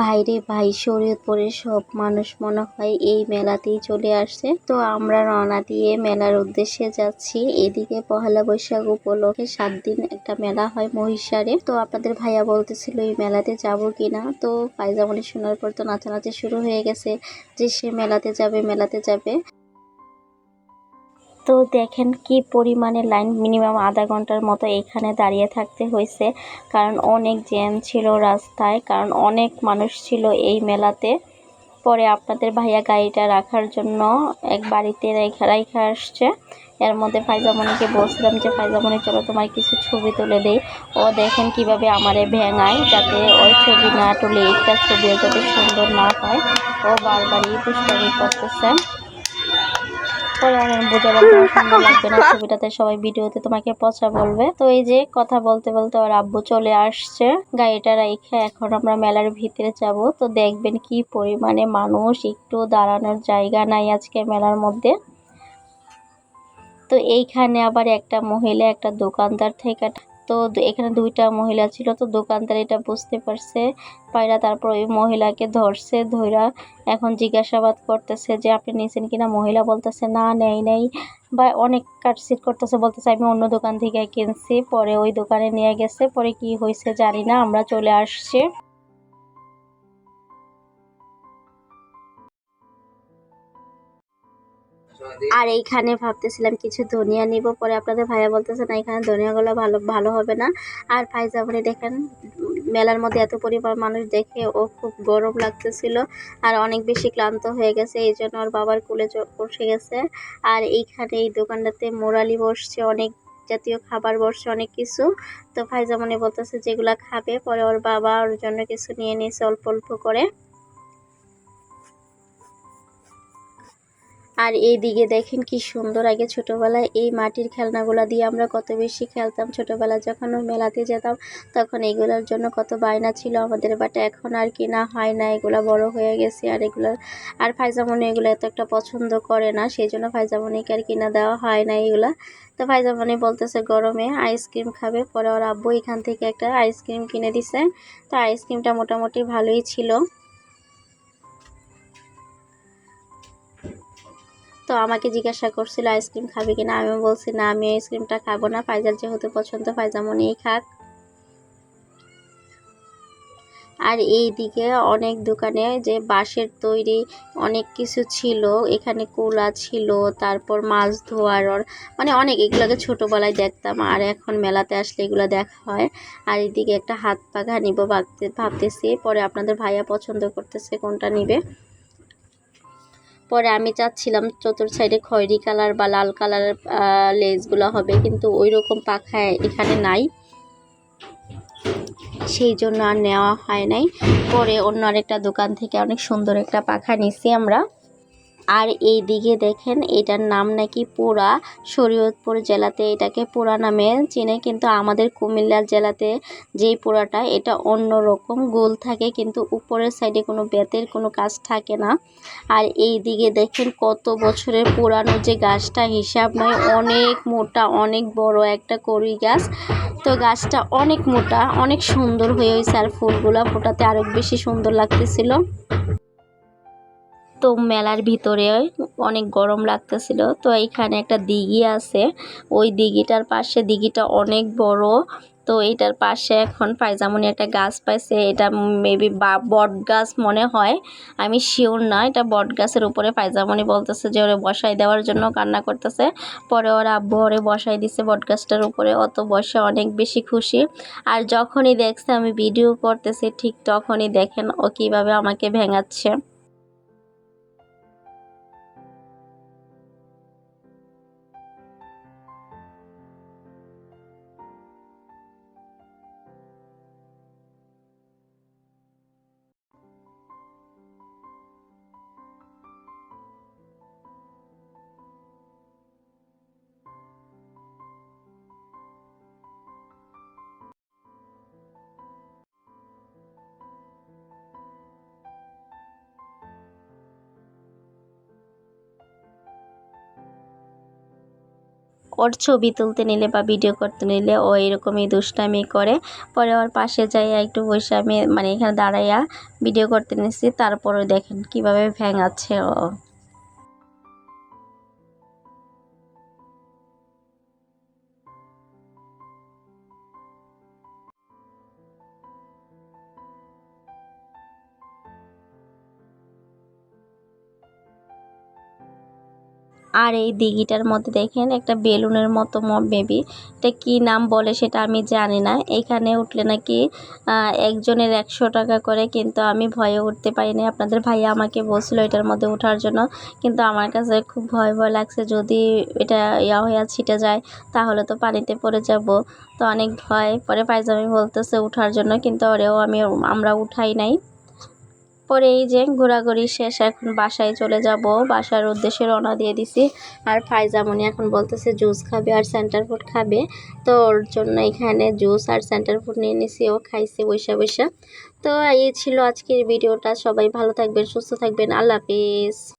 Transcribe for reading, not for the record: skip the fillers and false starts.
ভাইরে ভাই, শরীয়তপুরের সব মানুষ মনে হয় এই মেলাতেই চলে আসছে। তো আমরা রওনা দিয়ে মেলার উদ্দেশ্যে যাচ্ছি। এদিকে পহেলা বৈশাখ উপলক্ষে 7 দিন একটা মেলা হয় মহিষারে। তো আপনাদের ভাইয়া বলতেছিল এই মেলাতে যাব কিনা। তো পায়জামনি শোনার পর তো নাচানাচি শুরু হয়ে গেছে যে সে মেলাতে যাবে মেলাতে যাবে। তো দেখেন কি পরিমাণে লাইন, মিনিমাম আধা ঘন্টার মতো এখানে দাঁড়িয়ে থাকতে হয়েছে, কারণ অনেক জ্যাম ছিল রাস্তায়, কারণ অনেক মানুষ ছিল এই মেলাতে। পরে আপনাদের ভাইয়া গাড়িটা রাখার জন্য এক বাড়িতে রেখে আসছে। এর মধ্যে ফাইজামনিকে বলছিলাম যে ফাইজামনি চলো তোমার কিছু ছবি তুলে দেই। ও দেখেন কিভাবে আমারে ভেঙায়, যাতে ওর ছবি না তুলে একটা ছবিও যাতে সুন্দর না হয়। ও বারবারই দুষ্টামি করতেছে। পরে আমি বুঝালাম তোমার সুন্দর লাগবে না ছবিটাতে, সবাই ভিডিওতে তোমাকে পচা বলবে। তো এই যে কথা বলতে বলতে ওর আব্বু চলে আসছে গাড়িটা রাইখা। এখন আমরা মেলার ভিতরে যাব। তো দেখবেন কি পরিমাণে মানুষ, একটু দাঁড়ানোর জায়গা নাই আজকে মেলার মধ্যে। তো এইখানে আবার একটা মহিলা একটা দোকানদার থেকে, তো এখানে দুইটা মহিলা ছিল। তো দোকানদার এটা বুঝতে পারছে পায়রা, তারপর ওই মহিলাকে ধরছে, ধইরা এখন জিজ্ঞাসাবাদ করতেছে যে আপনি নিয়েছেন কিনা। মহিলা বলতেছে না নেই নেই, বা অনেক কাটছিট করতেছে, বলতেছে আমি অন্য দোকান থেকে কিনছি। পরে ওই দোকানে নিয়ে গেছে, পরে কি হয়েছে জানি না, আমরা চলে আসছি। আর এইখানে ভাবতেছিলাম কিছু ধনিয়া নিব, পরে আপনাদের ভাইয়া বলতেছে না এখানে ধনিয়াগুলো ভালো ভালো হবে না। আর ফাইজামনি দেখেন মেলার মধ্যে এত পরিমাণ মানুষ দেখে ও খুব গরম লাগতেছিল আর অনেক বেশি ক্লান্ত হয়ে গেছে, এই জন্য ওর বাবার কোলে বসে গেছে। আর এইখানে এই দোকানটাতে মোরালি বসছে, অনেক জাতীয় খাবার বসছে, অনেক কিছু। তো ফাইজামনি বলতেছে যেগুলা খাবে, পরে ওর বাবা ওর জন্য কিছু নিয়ে নিয়েছে অল্প অল্প করে। আর এইদিকে দেখেন কি সুন্দর, আগে ছোটবেলায় এই মাটির খেলনাগুলা দিয়ে আমরা কত বেশি খেলতাম। ছোটবেলায় যখন মেলাতে যেতাম তখন এগুলোর জন্য কত বায়না ছিল আমাদের, বাট এখন আর কিনা হয় না, এগুলা বড় হয়ে গেছে। আর এগুলো আর ফাইজামনি এগুলো এত একটা পছন্দ করে না, সেই জন্য ফাইজামনিকে আর কিনা দেওয়া হয় না এগুলা। তো ফাইজামনি বলতেছে গরমে আইসক্রিম খাবে, পরে ওর আব্বু এখান থেকে একটা আইসক্রিম কিনে দিছে। তো আইসক্রিমটা মোটামুটি ভালোই ছিল। তো আমাকে জিজ্ঞাসা করছিল আইসক্রিম খাবে কিনা, আমি বলছি না আমি আইসক্রিমটা খাবো না, ফাইজার যেহেতু পছন্দ ফাইজামনিই খাক। আর এই দিকে অনেক দোকানে যে বাঁশের তৈরি অনেক কিছু ছিল, এখানে কোলা ছিল, তারপর মাছ ধোয়ার মানে অনেক, এগুলোকে ছোটোবেলায় দেখতাম আর এখন মেলাতে আসলে এগুলো দেখা হয়। আর এদিকে একটা হাত পাখা নিব ভাবতেছি, পরে আপনাদের ভাইয়া পছন্দ করতেছে কোনটা নিবে। পরে আমি চাচ্ছিলাম চতুর সাইডে খয়েরি কালার বা লাল কালারের লেসগুলো হবে, কিন্তু ওই রকম পাখা এখানে নাই, সেই জন্য আর নেওয়া হয় নাই। পরে অন্য আরেকটা দোকান থেকে অনেক সুন্দর একটা পাখা নিছি আমরা। আর এই দিকে দেখেন এটার নাম নাকি পোড়া, শরীয়তপুর জেলাতে এটাকে পোড়া নামে চেনে, কিন্তু আমাদের কুমিল্লা জেলাতে যেই পোড়াটা এটা অন্য রকম গোল থাকে, কিন্তু উপরের সাইডে কোনো বেতের কোনো কাজ থাকে না। আর এই দিকে দেখেন কত বছরের পুরানো যে গাছটা, হিসাব নয়, অনেক মোটা, অনেক বড় একটা কড়ই গাছ। তো গাছটা অনেক মোটা, অনেক সুন্দর হয়ে হয়েছে, আর ফুলগুলা ফোটাতে আরো বেশি সুন্দর লাগতেছিল। তো মেলার ভিতরে অনেক গরম লাগতেছিল। তো এইখানে একটা দিঘি আছে, ওই দিঘিটার পাশে, দিঘিটা অনেক বড়। তো এইটার পাশে এখন ফাইজামনি একটা গাছ পাইছে, এটা মেবি বট গাছ মনে হয়, আমি শিওর না। এটা বট গাছের উপরে ফাইজামনি বলতেছে যে ওরে বসাই দেওয়ার জন্য কান্না করতেছে। পরে ওর আব্বু ওরে বসাই দিছে বট গাছটার উপরে, অত বসে অনেক বেশি খুশি। আর যখনই দেখছে আমি ভিডিও করতেছি ঠিক তখনই দেখেন ও কিভাবে আমাকে ভেঙাচ্ছে। ওর ছবি তুলতে নিলে বা ভিডিও করতে নিলে ও এরকমই দুষ্টামি করে। পরে ওর পাশে যাই একটু বসে আমি মানে এখানে দাঁড়াইয়া ভিডিও করতে নিয়েছি, তারপরে দেখেন কিভাবে ভেঙাচ্ছে ও। আর এই দিঘিটার মধ্যে দেখেন একটা বেলুনের মতো বেবি, এটা কি নাম বলে সেটা আমি জানি না। এখানে উঠলে নাকি একজনের 100 টাকা করে, কিন্তু আমি ভয়ে উঠতে পারিনি। আপনাদের ভাইয়া আমাকে বলছিল এটার মধ্যে ওঠার জন্য, কিন্তু আমার কাছে খুব ভয় ভয় লাগছে, যদি এটা হয়ে ছিটে যায় তাহলে তো পানিতে পড়ে যাব, তো অনেক ভয়। পরে পায়জামি বলতেছে উঠার জন্য, কিন্তু ওরেও আমরা উঠাই নাই। পরে এই যে ঘোরাঘুরি শেষ, এখন বাসায় চলে যাব, বাসার উদ্দেশ্যে রওনা দিয়ে দিছি। আর ফাইজামনি এখন বলতেছে জুস খাবে আর সেন্টার ফুড খাবে, তো ওর জন্য এখানে জুস আর সেন্টার ফুড নিয়ে নিছি, ও খাইছে বৈশা বৈশা। তো এই ছিল আজকের ভিডিওটা। সবাই ভালো থাকবেন, সুস্থ থাকবেন, আল্লাহ হাফিজ।